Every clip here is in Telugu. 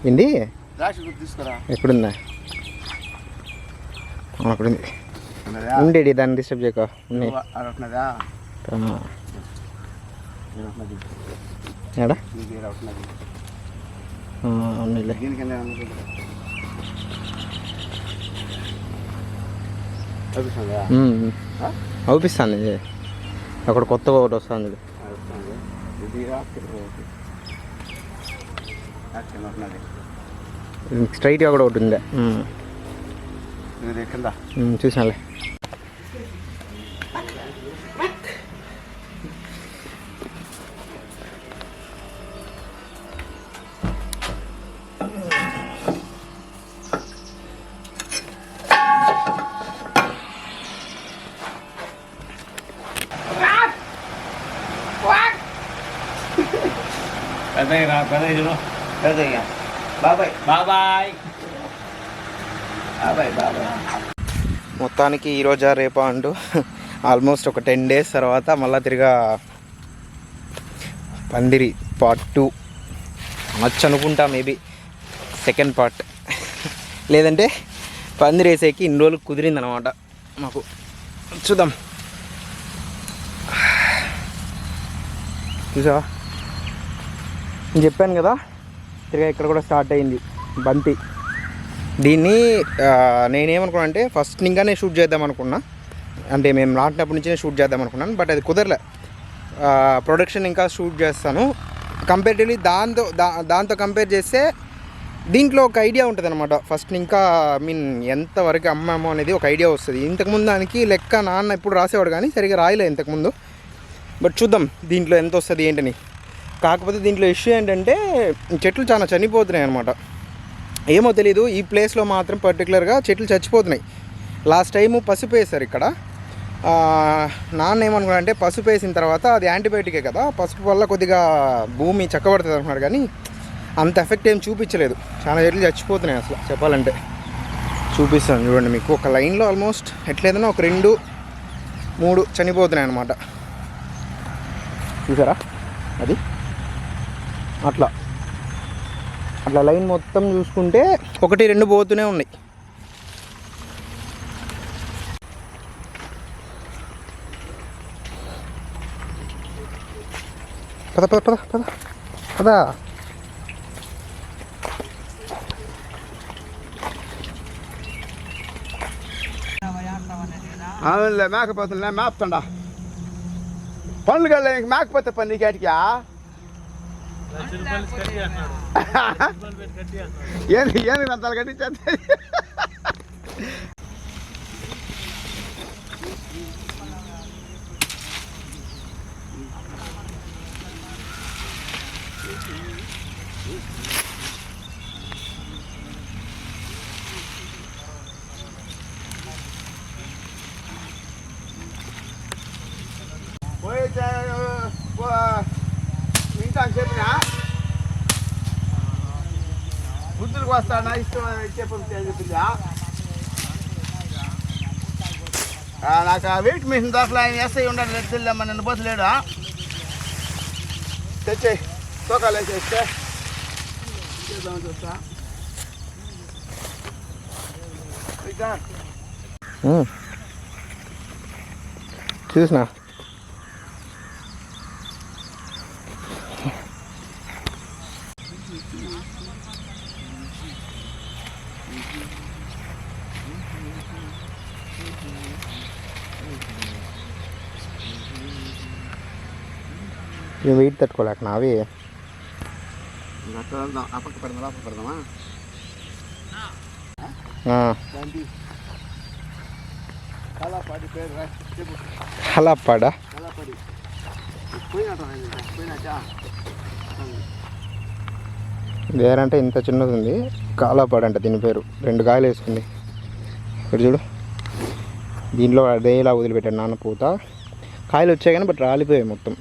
ఏంటి తీసుకురా. ఎక్కడుందా? అక్కడుంది. ఉండేది దాన్ని డిస్టర్బ్ చేయక. ఏడా ఉన్నిలే. అవుపిస్తాను. ఇది అక్కడ కొత్తగా ఒకటి వస్తుంది. స్ట్రైట్గా కూడా ఒకటి ఉందా? చూసానులే. మొత్తానికి ఈరోజా రేపా అంటూ ఆల్మోస్ట్ ఒక 10 days తర్వాత మళ్ళీ తిరిగా పందిరి పార్ట్ 2 నచ్చు అనుకుంటా. మేబీ సెకండ్ పార్ట్, లేదంటే పందిరి వేసేకి ఇన్ని రోజులు కుదిరిందనమాట మాకు. చూద్దాం. చూసావా, నేను చెప్పాను కదా తిరిగా ఇక్కడ కూడా స్టార్ట్ అయింది బంతి. దీన్ని నేనేమనుకున్నా అంటే ఫస్ట్ ఇంకానే షూట్ చేద్దాం అనుకున్నా, అంటే మేము నాటినప్పటి నుంచే షూట్ చేద్దాం అనుకున్నాను. బట్ అది కుదరలే. ప్రొడక్షన్ ఇంకా షూట్ చేస్తాను. కంపేరిటివ్లీ దాంతో కంపేర్ చేస్తే దీంట్లో ఒక ఐడియా ఉంటుంది అనమాట. ఫస్ట్ ఇంకా ఎంతవరకు అమ్మామో అనేది ఒక ఐడియా వస్తుంది. ఇంతకుముందు దానికి లెక్క నాన్న ఎప్పుడు రాసేవాడు కానీ సరిగ్గా రాయలే ఇంతకుముందు. బట్ చూద్దాం దీంట్లో ఎంత వస్తుంది ఏంటని. కాకపోతే దీంట్లో ఇష్యూ ఏంటంటే చెట్లు చాలా చనిపోతున్నాయి అనమాట. ఏమో తెలీదు, ఈ ప్లేస్లో మాత్రం పర్టికులర్గా చెట్లు చచ్చిపోతున్నాయి. లాస్ట్ టైము పసుపు వేశారు ఇక్కడ. నాన్న ఏమనుకున్నా అంటే పసుపు వేసిన తర్వాత అది యాంటీబయాటికే కదా, పసుపు వల్ల కొద్దిగా భూమి చక్కబడుతుంది అనుకున్నాడు. కానీ అంత ఎఫెక్ట్ ఏం చూపించలేదు. చాలా చెట్లు చచ్చిపోతున్నాయి అసలు చెప్పాలంటే. చూపిస్తాను చూడండి మీకు. ఒక లైన్లో ఆల్మోస్ట్ ఎట్లేదన్నా ఒక 2-3 చనిపోతున్నాయి అన్నమాట. చూసారా, అది అట్లా లైన్ మొత్తం చూసుకుంటే 1-2 పోతూనే ఉన్నాయి. పద పద పద పద పదా. అవునులే, మేకపోతున్నా మేపుతుండా. పనులు కదా మేకపోతే పని నీకేటికా? ఏమి అంతాలు కట్టించే. ఇంకా చెప్పినా బుద్ధులకు వస్తానా ఇష్టం చెప్పిందా. నాకు ఆ వెయిట్ మిషన్ దాఖలు ఆయన ఎస్ఐ ఉండాలి తెలియమ్మా. నన్ను పోతలేడు. తెచ్చే తోకాలు వేసేస్తే చేద్దామని చూస్తా. చూసినా వెయిట్ తట్టుకోలేక నావి అప్పకి పెడదామా అప్పకి పెడదామా. కలాపాడి పేరు కలాపాడా? కలాపాడి పోయినట్టా వేరంటే ఇంత చిన్నది ఉంది. కాలాపాడు అంట దీని పేరు. 2 కాయలు వేసుకుంది. ఇక్కడ చూడు, దీంట్లో అదేలా వదిలిపెట్టాడు నాన్న పూత. కాయలు వచ్చాయి కానీ బట్ రాలిపోయాయి మొత్తం.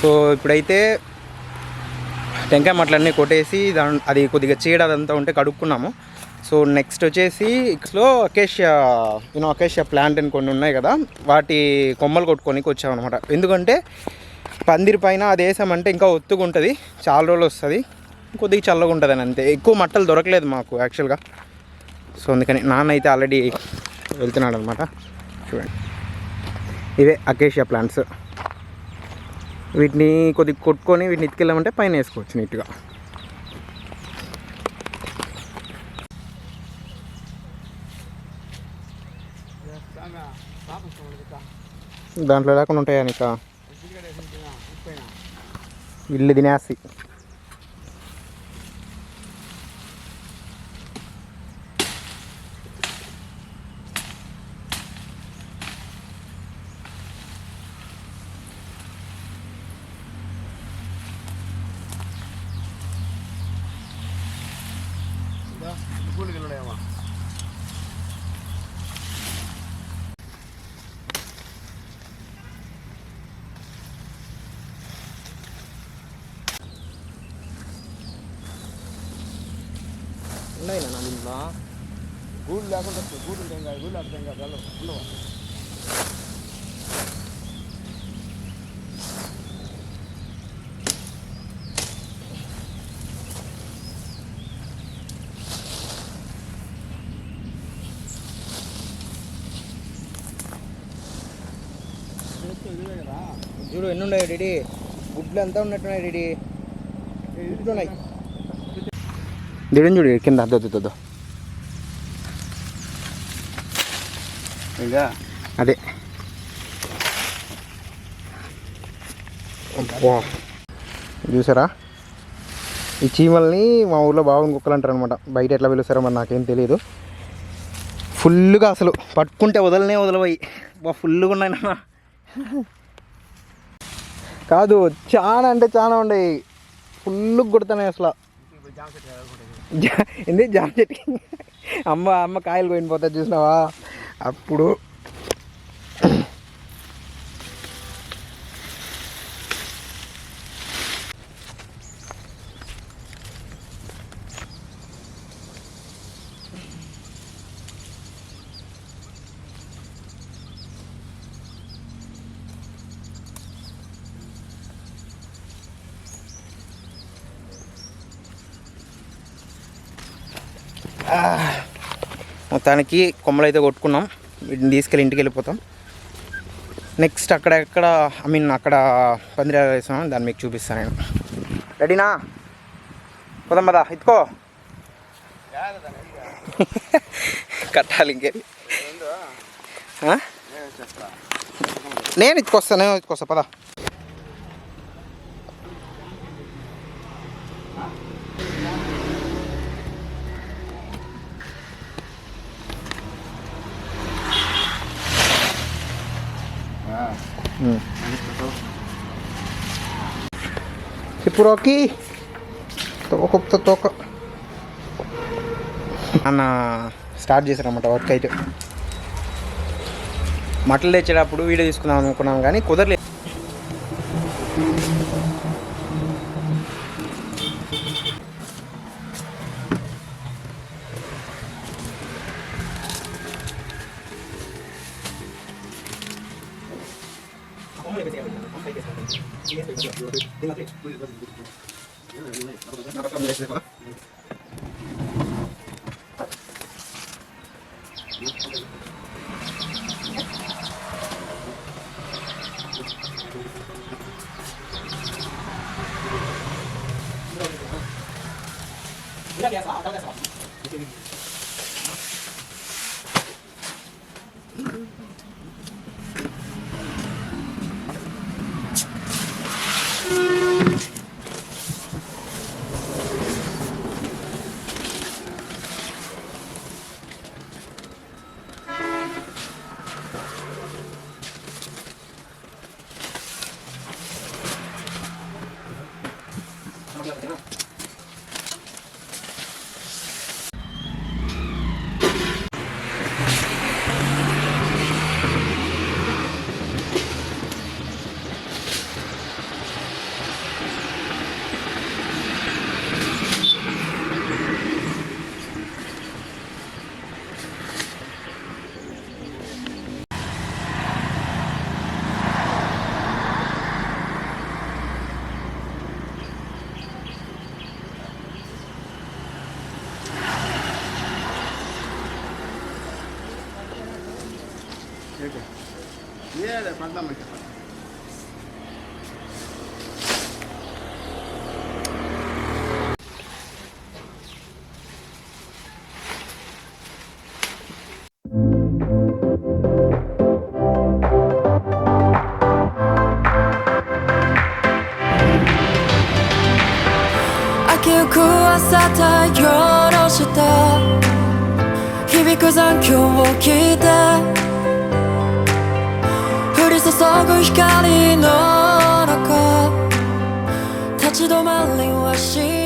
సో ఇప్పుడైతే టెంకాయ మట్టలన్నీ కొట్టేసి అది కొద్దిగా చీడ అదంతా ఉంటే కడుక్కున్నాము. సో నెక్స్ట్ వచ్చేసి ఇక్స్లో అకేషియా ప్లాంట్ అని కొన్ని ఉన్నాయి కదా, వాటి కొమ్మలు కొట్టుకోనికి వచ్చామన్నమాట. ఎందుకంటే పందిరి పైన అది వేసామంటే ఇంకా ఒత్తుగా ఉంటుంది, చాలా రోజులు వస్తుంది, కొద్దిగా చల్లగా ఉంటుంది అని అంతే. ఎక్కువ మట్టలు దొరకలేదు మాకు యాక్చువల్గా. సో అందుకని నాన్న అయితే ఆల్రెడీ వెళ్తున్నాడు అనమాట. చూడండి, ఇవే అకేషియా ప్లాంట్స్. వీటిని కొద్దిగా కొట్టుకొని వీటిని ఎత్తుకెళ్ళామంటే పైన వేసుకోవచ్చు నీట్గా. దాంట్లో లేకుండా ఉంటాయా నీకా? ఇల్లు తినేసి ఉన్నాయి నా దీంట్లో గూడు లేకుండా గూడు ఉంటాయి కదా, గూడు అర్థం కదా ఉండవా? చూడు ఎన్ని ఉన్నాయి రెడీ, గుడ్లు అంతా ఉన్నట్టున్నాయి రెడీ, గుడ్లు ఉన్నాయి. దిడం చూడు కింద అద్దొద్దు అదే. చూసారా, ఈ చీమల్ని మా ఊళ్ళో బాగుంది కుక్కలు అంటారు అనమాట. బయట ఎట్లా పిలుస్తారో మరి నాకేం తెలియదు. ఫుల్గా అసలు పట్టుకుంటే వదలపోయి ఫుల్గా ఉన్నాయన్నా. కాదు, చాలా అంటే చాలా ఉన్నాయి, ఫుల్గా కొడుతున్నాయి అసలు. ఎందుకు జామ చెట్టు అమ్మ కాయలు పోయిపోతుంది చూసినావా అప్పుడు. మొత్తానికి కొమ్మలు అయితే కొట్టుకున్నాం. వీటిని తీసుకెళ్ళి ఇంటికి వెళ్ళిపోతాం. నెక్స్ట్ అక్కడ అక్కడ పందిరి వేసాం, దాన్ని మీకు చూపిస్తాను నేను. రెడీనా? పోదాం పదా, ఇత్తుకో. కట్టాలి ఇంకే. నేను ఇచ్చుకొస్తా పదా. చెప్పు రాకీ, తోక అన్న స్టార్ట్ చేశారన్నమాట వర్క్ అయితే. మట్టలు తెచ్చేటప్పుడు వీడియో తీసుకుందాం అనుకున్నాం కానీ కుదరలేదు. ఏదే పడదాం明けゆく朝太陽の下響く残響を聞いて降り注ぐ光の中立ち止まりはし